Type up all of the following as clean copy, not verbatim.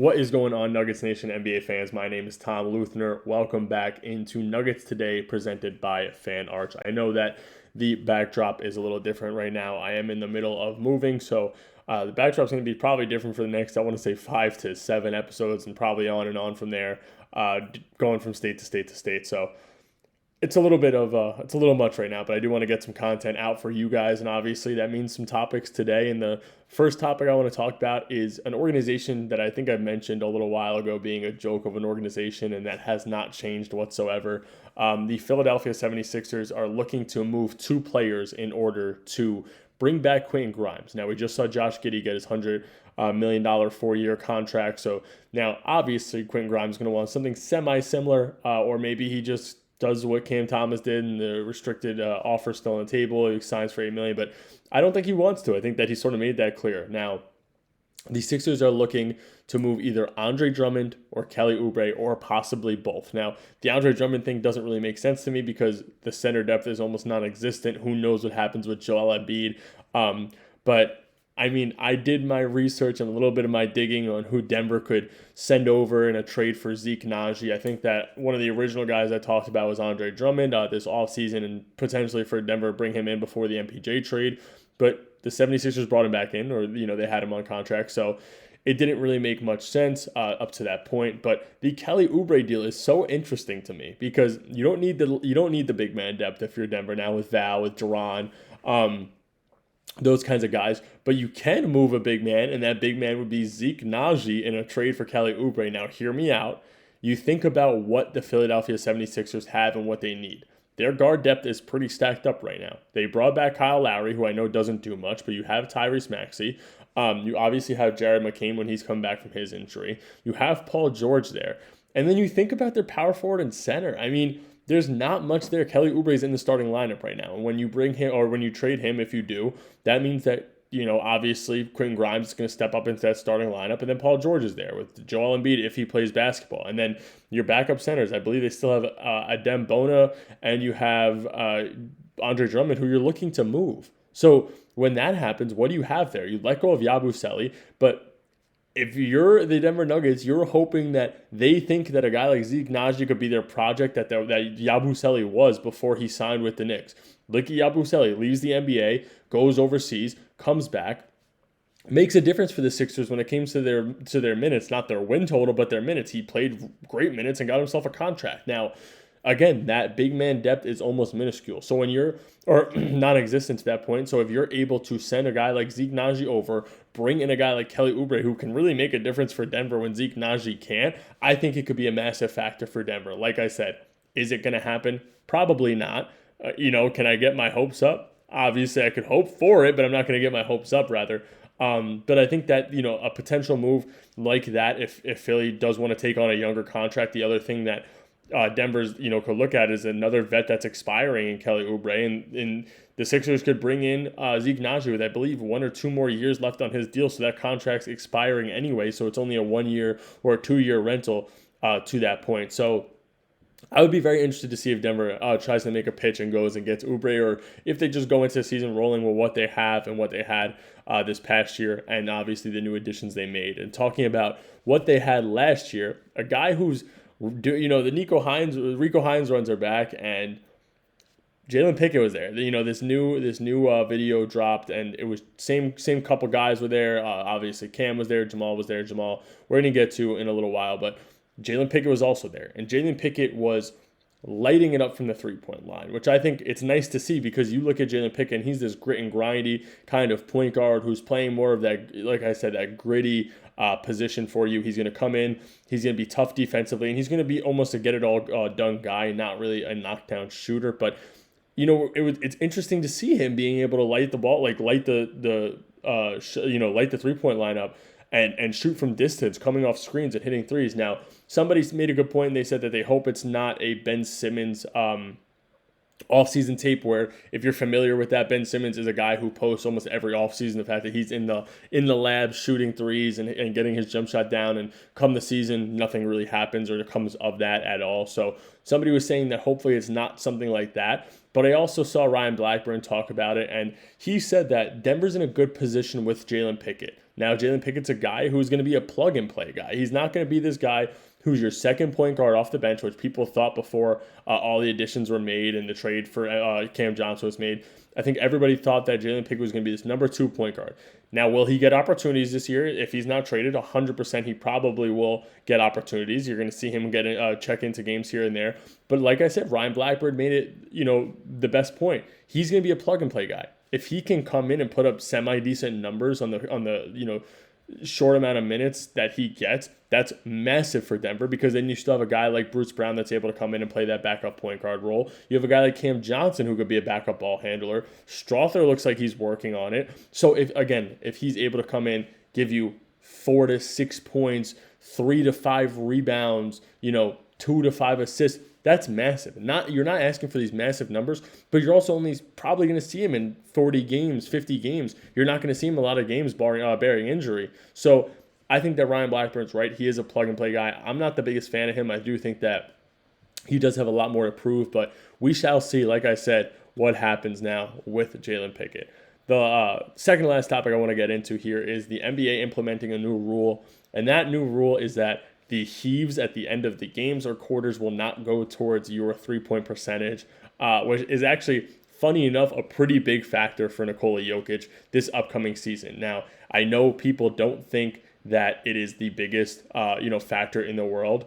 What is going on, Nuggets Nation NBA fans? My name is Tom Leuthner. Welcome back into Nuggets Today, presented by Fan Arch. I know that the backdrop is a little different right now. I am in the middle of moving, so the backdrop is going to be probably different for the next, I want to say, 5 to 7 episodes, and probably on and on from there, going from state to state to state. So it's a little bit of it's a little much right now, but I do want to get some content out for you guys, and obviously that means some topics today. And the first topic I want to talk about is an organization that I think I mentioned a little while ago being a joke of an organization, and that has not changed whatsoever. The Philadelphia 76ers are looking to move 2 players in order to bring back Quentin Grimes. Now, we just saw Josh Giddey get his $100 million 4-year contract, so now obviously Quentin Grimes is going to want something semi-similar, or maybe he just does what Cam Thomas did, and the restricted offer still on the table. He signs for $8 million, but I don't think he wants to. I think that he sort of made that clear. Now, the Sixers are looking to move either Andre Drummond or Kelly Oubre, or possibly both. Now, the Andre Drummond thing doesn't really make sense to me because the center depth is almost non-existent. Who knows what happens with Joel Embiid? But I mean, I did my research and a little bit of my digging on who Denver could send over in a trade for Zeke Naji. I think that one of the original guys I talked about was Andre Drummond this offseason, and potentially for Denver bring him in before the MPJ trade. But the 76ers brought him back in, or they had him on contract. So it didn't really make much sense up to that point. But the Kelly Oubre deal is so interesting to me because you don't need the big man depth if you're Denver now with Val, with Duran. Those kinds of guys, but you can move a big man, and that big man would be Zeke Naji in a trade for Kelly Oubre. Now, hear me out. You think about what the Philadelphia 76ers have and what they need. Their guard depth is pretty stacked up right now. They brought back Kyle Lowry, who I know doesn't do much, but you have Tyrese Maxey. You obviously have Jared McCain when he's come back from his injury. You have Paul George there. And then you think about their power forward and center. I mean, there's not much there. Kelly Oubre is in the starting lineup right now. And when you bring him, or when you trade him, if you do, that means that, obviously Quentin Grimes is going to step up into that starting lineup. And then Paul George is there with Joel Embiid if he plays basketball. And then your backup centers, I believe they still have Adem Bona, and you have Andre Drummond, who you're looking to move. So when that happens, what do you have there? You let go of Yabusele, but if you're the Denver Nuggets, you're hoping that they think that a guy like Zeke Naji could be their project that Yabusele was before he signed with the Knicks. Licky Yabusele leaves the NBA, goes overseas, comes back, makes a difference for the Sixers when it came to their minutes, not their win total, but their minutes. He played great minutes and got himself a contract. Now, again, that big man depth is almost minuscule. So or non-existent to that point. So if you're able to send a guy like Zeke Naji over, bring in a guy like Kelly Oubre, who can really make a difference for Denver when Zeke Naji can't, I think it could be a massive factor for Denver. Like I said, is it going to happen? Probably not. Can I get my hopes up? Obviously, I could hope for it, but I'm not going to get my hopes up, rather. But I think that, a potential move like that, if Philly does want to take on a younger contract, the other thing that Denver's, could look at is another vet that's expiring in Kelly Oubre, and the Sixers could bring in Zeke Naji with, I believe, 1 or 2 more years left on his deal, so that contract's expiring anyway, so it's only a 1-year or a 2-year rental to that point. So I would be very interested to see if Denver tries to make a pitch and goes and gets Oubre, or if they just go into the season rolling with what they have and what they had this past year, and obviously the new additions they made. And talking about what they had last year, a guy who's the Rico Hines runs are back, and Jalen Pickett was there. This new video dropped, and it was same couple guys were there. Obviously, Cam was there, Jamal was there. Jamal, we're going to get to in a little while, but Jalen Pickett was also there, and Jalen Pickett was lighting it up from the three-point line, which I think it's nice to see, because you look at Jalen Pickett, and he's this grit and grindy kind of point guard who's playing more of that, like I said, that gritty position for you. He's going to come in, he's going to be tough defensively, and he's going to be almost a get-it-all-done guy, not really a knockdown shooter. But, it's interesting to see him being able to light the ball, like light the three-point line up, and shoot from distance, coming off screens and hitting threes. Now, somebody made a good point, and they said that they hope it's not a Ben Simmons offseason tape, where, if you're familiar with that, Ben Simmons is a guy who posts almost every offseason the fact that he's in the lab shooting threes and getting his jump shot down, and come the season, nothing really happens or comes of that at all. So somebody was saying that hopefully it's not something like that. But I also saw Ryan Blackburn talk about it, and he said that Denver's in a good position with Jalen Pickett. Now, Jalen Pickett's a guy who's going to be a plug-and-play guy. He's not going to be this guy who's your second point guard off the bench, which people thought before all the additions were made and the trade for Cam Johnson was made. I think everybody thought that Jalen Pickett was going to be this number 2 point guard. Now, will he get opportunities this year? If he's not traded, 100% he probably will get opportunities. You're going to see him get check into games here and there. But like I said, Ryan Blackburn made it, the best point. He's going to be a plug-and-play guy. If he can come in and put up semi-decent numbers on the short amount of minutes that he gets, that's massive for Denver, because then you still have a guy like Bruce Brown that's able to come in and play that backup point guard role. You have a guy like Cam Johnson who could be a backup ball handler. Strother looks like he's working on it. So if he's able to come in, give you 4 to 6 points, 3 to 5 rebounds, 2 to 5 assists, that's massive. You're not asking for these massive numbers, but you're also only probably going to see him in 40 games, 50 games. You're not going to see him a lot of games bearing injury. So I think that Ryan Blackburn's right. He is a plug-and-play guy. I'm not the biggest fan of him. I do think that he does have a lot more to prove, but we shall see, like I said, what happens now with Jalen Pickett. The second to last topic I want to get into here is the NBA implementing a new rule, and that new rule is that the heaves at the end of the games or quarters will not go towards your three-point percentage, which is actually, funny enough, a pretty big factor for Nikola Jokic this upcoming season. Now, I know people don't think that it is the biggest, factor in the world,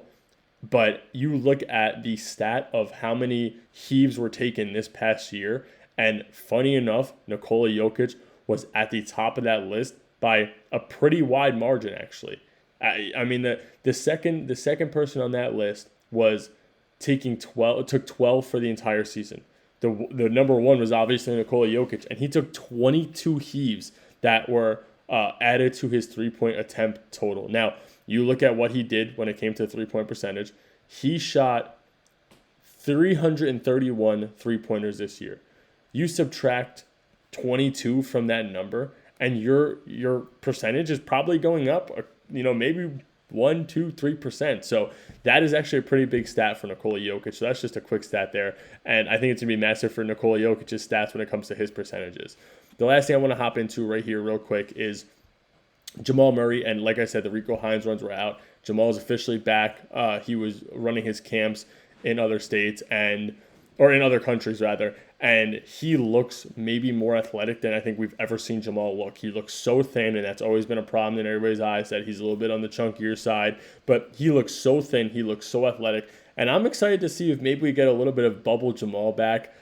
but you look at the stat of how many heaves were taken this past year, and funny enough, Nikola Jokic was at the top of that list by a pretty wide margin, actually. I mean, the second person on that list was took 12 for the entire season. The number one was obviously Nikola Jokic, and he took 22 heaves that were added to his three-point attempt total. Now, you look at what he did when it came to three-point percentage. He shot 331 three-pointers this year. You subtract 22 from that number, and your percentage is probably going up, maybe 1, 2, 3%. So that is actually a pretty big stat for Nikola Jokic. So that's just a quick stat there. And I think it's going to be massive for Nikola Jokic's stats when it comes to his percentages. The last thing I want to hop into right here real quick is Jamal Murray. And like I said, the Rico Hines runs were out. Jamal is officially back. He was running his camps in other states or in other countries rather. And he looks maybe more athletic than I think we've ever seen Jamal look. He looks so thin, and that's always been a problem in everybody's eyes, that he's a little bit on the chunkier side. But he looks so thin. He looks so athletic. And I'm excited to see if maybe we get a little bit of bubble Jamal back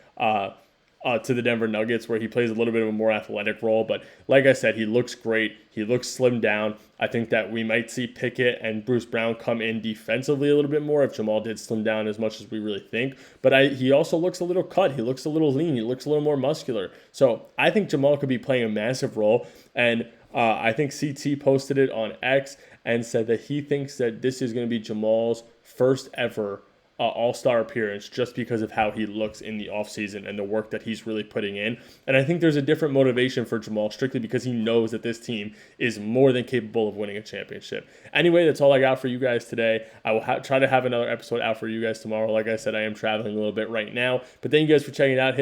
to the Denver Nuggets, where he plays a little bit of a more athletic role. But like I said, he looks great. He looks slimmed down. I think that we might see Pickett and Bruce Brown come in defensively a little bit more if Jamal did slim down as much as we really think. But he also looks a little cut. He looks a little lean. He looks a little more muscular. So I think Jamal could be playing a massive role. And I think CT posted it on X and said that he thinks that this is going to be Jamal's first ever all-star appearance, just because of how he looks in the offseason and the work that he's really putting in. And I think there's a different motivation for Jamal, strictly because he knows that this team is more than capable of winning a championship. Anyway, that's all I got for you guys today. I will try to have another episode out for you guys tomorrow. Like I said, I am traveling a little bit right now. But thank you guys for checking it out.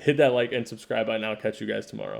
Hit that like and subscribe button. I'll catch you guys tomorrow.